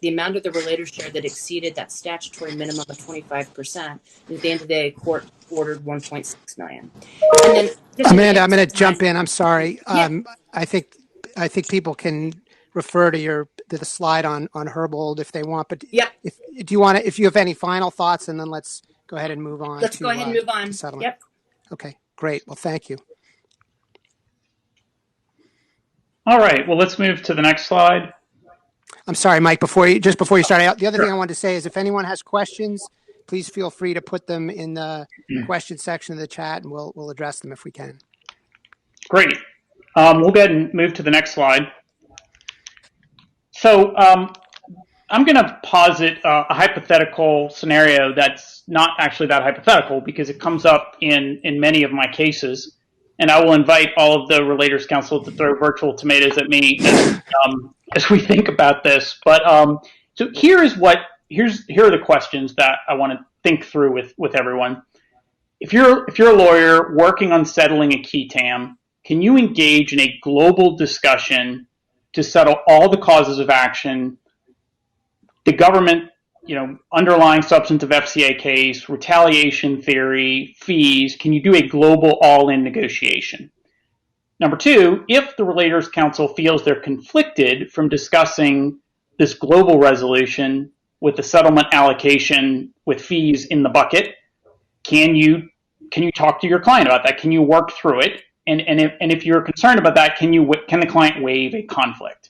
amount of the relator's share that exceeded that statutory minimum of 25%. And at the end of the day, court ordered $1.6 million. And then, Amanda, I'm going to jump in. I'm sorry. Yeah. I think people can refer to your the slide on Herbold if they want. But Yep. if you have any final thoughts, and then let's go ahead and move on. Let's go ahead and move on. To settlement. Yep. Okay, great. Well, thank you. All right. Well, let's move to the next slide. I'm sorry, Mike, before you start out, the other thing I wanted to say is if anyone has questions, please feel free to put them in the question section of the chat, and we'll address them if we can. Great. We'll go ahead and move to the next slide. So I'm going to posit a hypothetical scenario that's not actually that hypothetical because it comes up in many of my cases. And I will invite all of the Relators Council to throw virtual tomatoes at me as we think about this. But so here are the questions that I want to think through with everyone. If you're a lawyer working on settling a Qui Tam, can you engage in a global discussion to settle all the causes of action, the government, underlying substantive FCA case, retaliation theory, fees? Can you do a global all-in negotiation? Number two, if the Relators Council feels they're conflicted from discussing this global resolution with the settlement allocation with fees in the bucket, can you talk to your client about that? Can you work through it? And if you're concerned about that, can the client waive a conflict?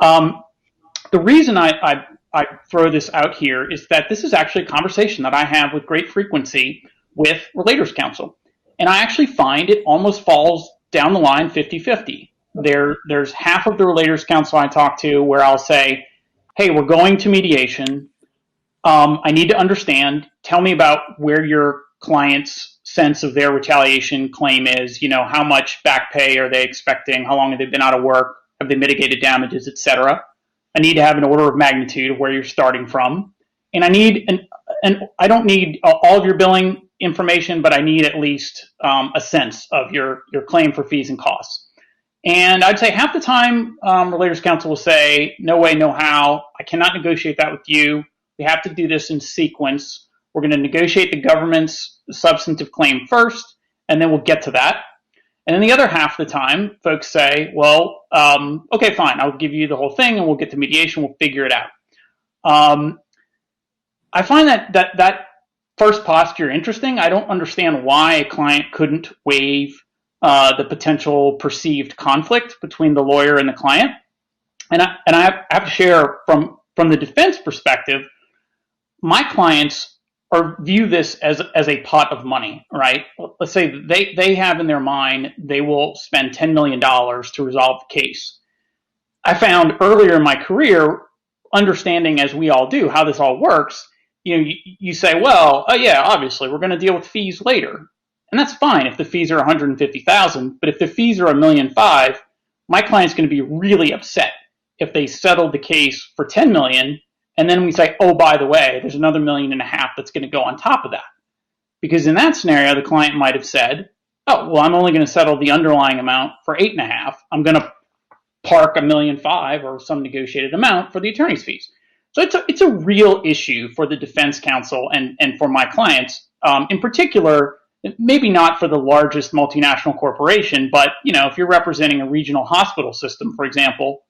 The reason I throw this out here is that this is actually a conversation that I have with great frequency with Relators Council. And I actually find it almost falls down the line 50-50. There's half of the Relators Council I talk to where I'll say, hey, we're going to mediation. I need to understand. Tell me about where your client's sense of their retaliation claim is. How much back pay are they expecting? How long have they been out of work? Have they mitigated damages, etc.? I need to have an order of magnitude of where you're starting from. And I don't need all of your billing information, but I need at least a sense of your claim for fees and costs. And I'd say half the time, Relators Council will say, no way, no how. I cannot negotiate that with you. We have to do this in sequence. We're going to negotiate the government's substantive claim first, and then we'll get to that. And then the other half of the time, folks say, well, okay, fine. I'll give you the whole thing, and we'll get to mediation. We'll figure it out. I find that first posture interesting. I don't understand why a client couldn't waive the potential perceived conflict between the lawyer and the client. And I have to share from the defense perspective, my clients view this as a pot of money, right? Let's say they have in their mind they will spend $10 million to resolve the case. I found earlier in my career, understanding as we all do how this all works, you say, well, oh yeah, obviously we're going to deal with fees later. And that's fine if the fees are $150,000, but if the fees are $1.5 million, my client's going to be really upset if they settled the case for $10 million, and then we say, oh, by the way, there's another $1.5 million that's going to go on top of that. Because in that scenario, the client might have said, oh, well, I'm only going to settle the underlying amount for $8.5 million. I'm going to park $1.5 million or some negotiated amount for the attorney's fees. So it's a real issue for the defense counsel and for my clients, in particular. Maybe not for the largest multinational corporation, but if you're representing a regional hospital system, for example,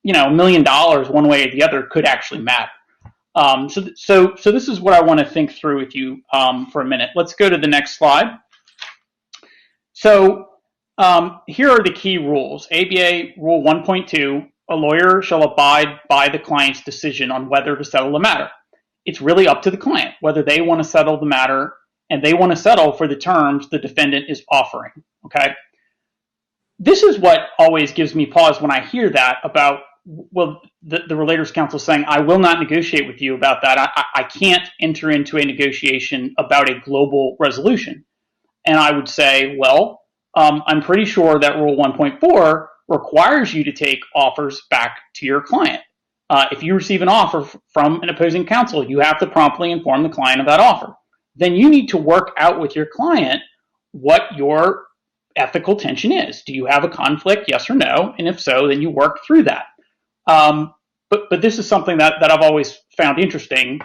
$1 million one way or the other could actually matter. So this is what I want to think through with you for a minute. Let's go to the next slide. So here are the key rules. ABA Rule 1.2, a lawyer shall abide by the client's decision on whether to settle the matter. It's really up to the client whether they want to settle the matter, and they want to settle for the terms the defendant is offering, okay? This is what always gives me pause when I hear that about, well, the Relators Council saying, I will not negotiate with you about that. I can't enter into a negotiation about a global resolution. And I would say, well, I'm pretty sure that Rule 1.4 requires you to take offers back to your client. If you receive an offer from an opposing counsel, you have to promptly inform the client of that offer. Then you need to work out with your client what your ethical tension is. Do you have a conflict, yes or no? And if so, then you work through that. But this is something that I've always found interesting.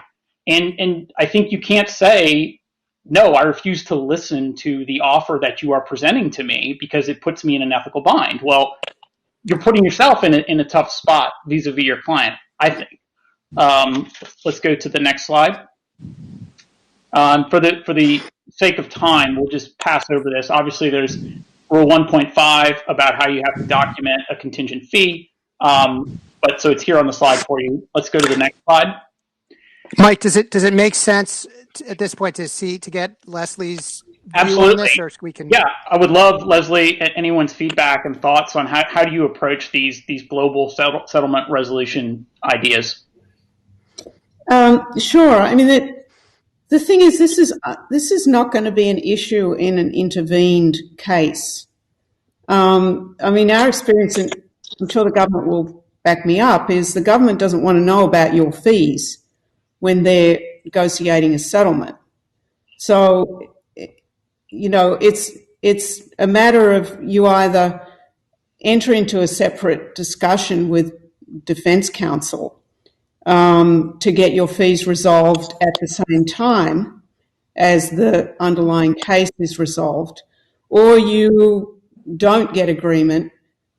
And I think you can't say, no, I refuse to listen to the offer that you are presenting to me because it puts me in an ethical bind. Well, you're putting yourself in a tough spot vis-a-vis your client, I think. Let's go to the next slide. For the sake of time, we'll just pass over this. Obviously, there's Rule 1.5 about how you have to document a contingent fee. But so it's here on the slide for you. Let's go to the next slide. Mike, does it make sense at this point to get Lesley's view on this, or we can? Yeah, I would love, Lesley, anyone's feedback and thoughts on how do you approach these global settlement resolution ideas. Sure. I mean, the thing is, this is not going to be an issue in an intervened case. I mean, our experience, and I'm sure the government will back me up, is the government doesn't want to know about your fees when they're negotiating a settlement. So, you know, it's a matter of you either enter into a separate discussion with defense counsel to get your fees resolved at the same time as the underlying case is resolved, or you don't get agreement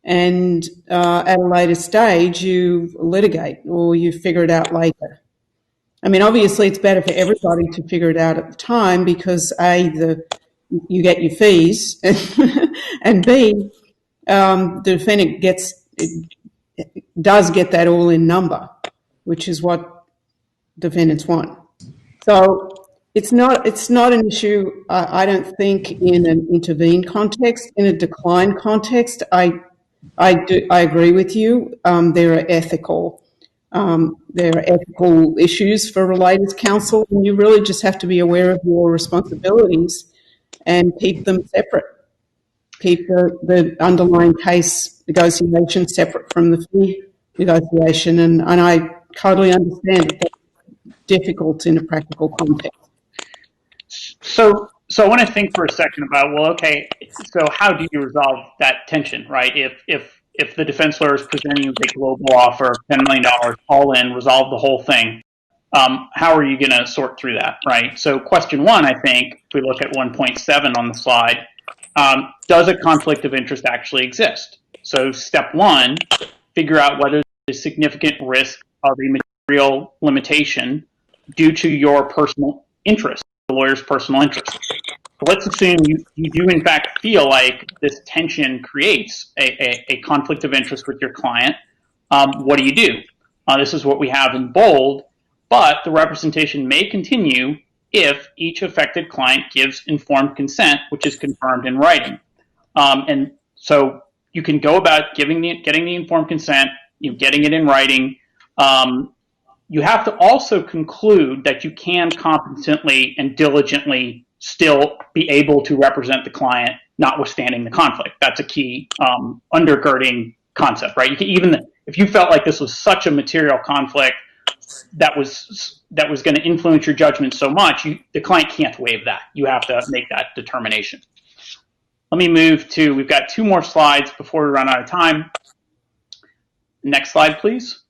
and at a later stage you litigate or you figure it out later. I mean, obviously it's better for everybody to figure it out at the time because A, you get your fees and B, the defendant does get that all in number, which is what defendants want. So it's not an issue, I don't think, in an intervened context. In a decline context, I agree with you. There are ethical issues for relators counsel, and you really just have to be aware of your responsibilities and keep them separate. Keep the underlying case negotiation separate from the fee negotiation, and I totally understand that that's difficult in a practical context. So I want to think for a second about, well, okay, so how do you resolve that tension, right? If the defense lawyer is presenting you with a global offer of $10 million all in, resolve the whole thing, how are you going to sort through that, right? So question one, I think, if we look at 1.7 on the slide, does a conflict of interest actually exist? So step one, figure out whether there's significant risk of a material limitation due to your personal interest, the lawyer's personal interest. So let's assume you do in fact feel like this tension creates a conflict of interest with your client. What do? This is what we have in bold, but the representation may continue if each affected client gives informed consent, which is confirmed in writing. And so you can go about getting the informed consent, getting it in writing. You have to also conclude that you can competently and diligently still be able to represent the client, notwithstanding the conflict. That's a key undergirding concept, right? You can, even if you felt like this was such a material conflict that was going to influence your judgment so much, the client can't waive that. You have to make that determination. Let me move to, we've got two more slides before we run out of time. Next slide, please.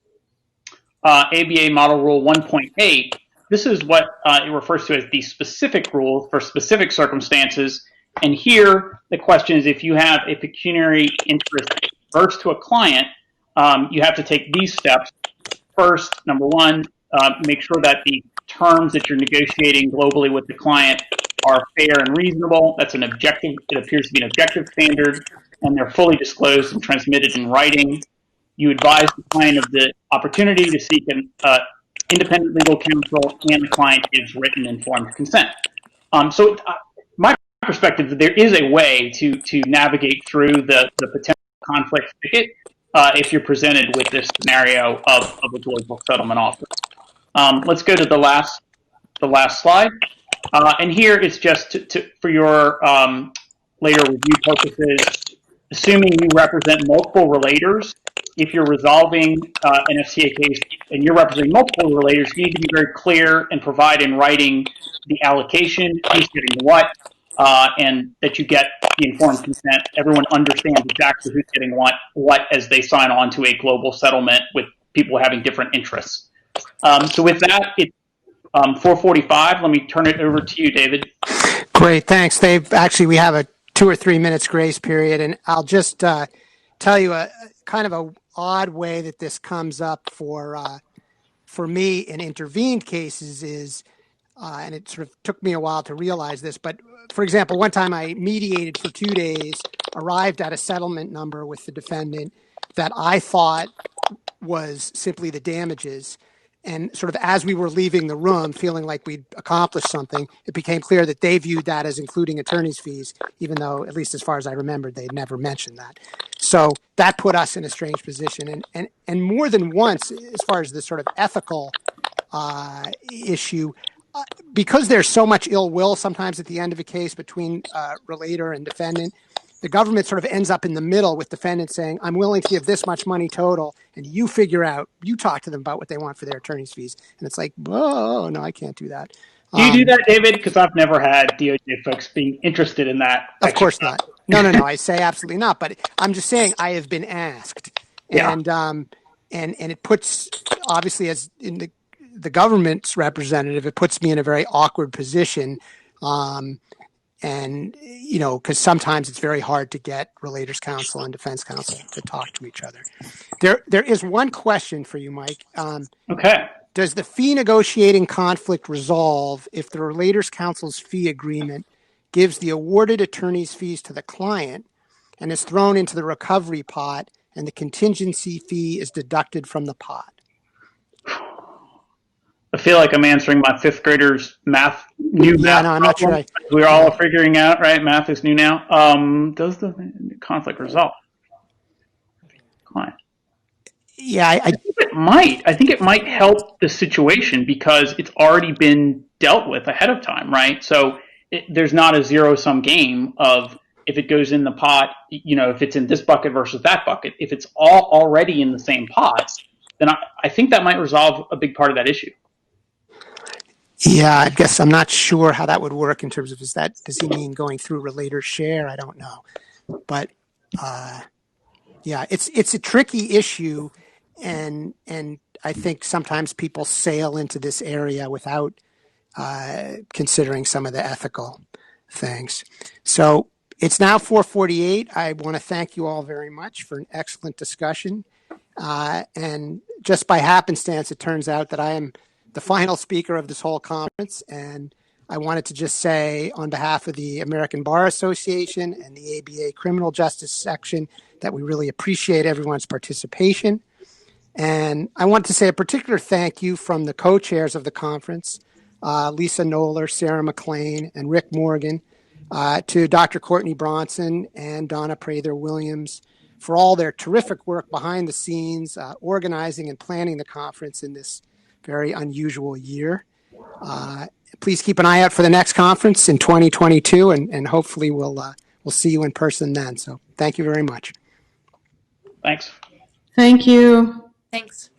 ABA Model Rule 1.8. This is what it refers to as the specific rule for specific circumstances. And here, the question is, if you have a pecuniary interest adverse to a client, you have to take these steps. First, number one, make sure that the terms that you're negotiating globally with the client are fair and reasonable. That's an objective, it appears to be an objective standard, and they're fully disclosed and transmitted in writing. You advise the client of the opportunity to seek an independent legal counsel, and the client gives written informed consent. So my perspective, there is a way to navigate through the potential conflict thicket if you're presented with this scenario of a global settlement offer. Let's go to the last slide. And here it's just for your later review purposes, assuming you represent multiple relators. If you're resolving an FCA case and you're representing multiple relators, you need to be very clear and provide in writing the allocation, who's getting what, and that you get the informed consent. Everyone understands exactly who's getting what as they sign on to a global settlement with people having different interests. So with that, it's 4:45. Let me turn it over to you, David. Great, thanks. We have a 2 or 3 minutes grace period, and I'll just tell you a kind of a odd way that this comes up for me in intervened cases is, and it sort of took me a while to realize this, but for example, one time I mediated for 2 days, arrived at a settlement number with the defendant that I thought was simply the damages. And sort of as we were leaving the room, feeling like we'd accomplished something, it became clear that they viewed that as including attorney's fees, even though, at least as far as I remembered, they'd never mentioned that. So that put us in a strange position. And more than once, as far as this sort of ethical issue, because there's so much ill will sometimes at the end of a case between relator and defendant, the government sort of ends up in the middle with defendants saying, I'm willing to give this much money total, and you figure out, you talk to them about what they want for their attorney's fees. And it's like, whoa, no, I can't do that. Do you do that, David? Because I've never had DOJ folks being interested in that. Of course not. No. I say absolutely not. But I'm just saying I have been asked. And it puts, obviously, as in the government's representative, it puts me in a very awkward position. And, because sometimes it's very hard to get relators counsel and defense counsel to talk to each other. There is one question for you, Mike. Okay. Does the fee negotiating conflict resolve if the relators counsel's fee agreement gives the awarded attorney's fees to the client and is thrown into the recovery pot and the contingency fee is deducted from the pot? I feel like I'm answering my fifth graders math I'm not sure. We're all figuring out, right? Math is new now. Does the conflict resolve? Client. Yeah, I think it might. I think it might help the situation because it's already been dealt with ahead of time, right? So there's not a zero-sum game of if it goes in the pot, if it's in this bucket versus that bucket. If it's all already in the same pot, then I think that might resolve a big part of that issue. Yeah, I guess I'm not sure how that would work in terms of does he mean going through relator share? I don't know. But yeah, it's a tricky issue and I think sometimes people sail into this area without considering some of the ethical things. So it's now 4:48. I want to thank you all very much for an excellent discussion. And just by happenstance, it turns out that I am the final speaker of this whole conference. And I wanted to just say on behalf of the American Bar Association and the ABA Criminal Justice Section that we really appreciate everyone's participation. And I want to say a particular thank you from the co-chairs of the conference, Lisa Knoller, Sarah McLean, and Rick Morgan, to Dr. Courtney Bronson and Donna Prather-Williams for all their terrific work behind the scenes, organizing and planning the conference in this very unusual year. Please keep an eye out for the next conference in 2022, and hopefully we'll see you in person then. So thank you very much. Thanks. Thank you. Thanks.